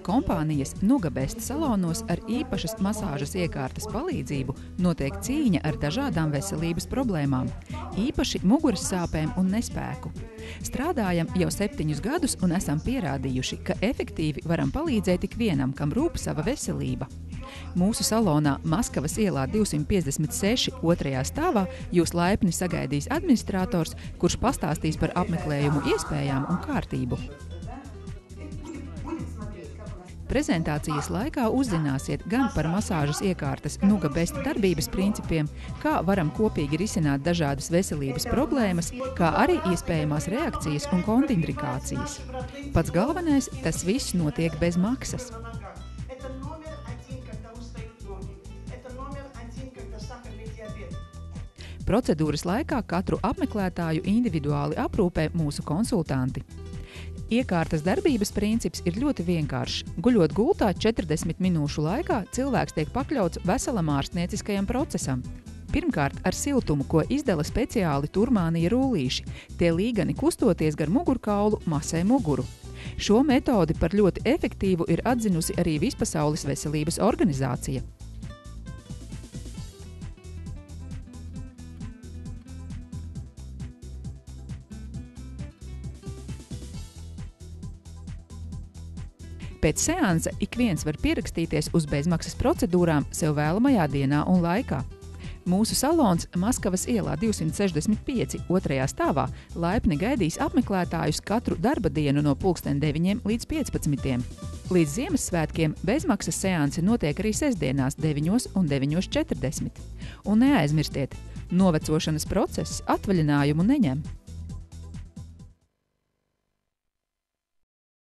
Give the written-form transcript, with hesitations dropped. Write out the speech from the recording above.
Kompānijas Nugabest salonos ar īpašas masāžas iekārtas palīdzību notiek cīņa ar dažādām veselības problēmām, īpaši muguras sāpēm un nespēku. Strādājam jau 7 gadus un esam pierādījuši, ka efektīvi varam palīdzēt ikvienam, kam rūp sava veselība. Mūsu salonā Maskavas ielā 256 2. stāvā jūs laipni sagaidīs administrators, kurš pastāstīs par apmeklējumu iespējām un kārtību. Prezentācijas laikā uzzināsiet gan par masāžas iekārtas Nugabest darbības principiem, kā varam kopīgi risināt dažādas veselības problēmas, kā arī iespējamās reakcijas un kontraindikācijas. Pats galvenais, tas viss notiek bez maksas. Procedūras laikā katru apmeklētāju individuāli aprūpē mūsu konsultanti. Iekārtas darbības princips ir ļoti vienkāršs. Guļot gultā 40 minūšu laikā, cilvēks tiek pakļauts veselam ārstnieciskajam procesam. Pirmkārt, ar siltumu, ko izdala speciāli turmānija rullīši. Tie līgani kustoties gar mugurkaulu masē muguru. Šo metodi par ļoti efektīvu ir atzinusi arī Vispasaules veselības organizācija. Pēc seansa ik viens var pierakstīties uz bezmaksas procedūrām sev vēlamajā dienā un laikā. Mūsu salons Maskavas ielā 265 2. stāvā laipni gaidīs apmeklētājus katru darba dienu no 9 līdz 15. Līdz Ziemassvētkiem bezmaksas seansi notiek arī sestdienās 9 un 9:40. Un neaizmirstiet, novecošanas process atvaļinājumu neņem.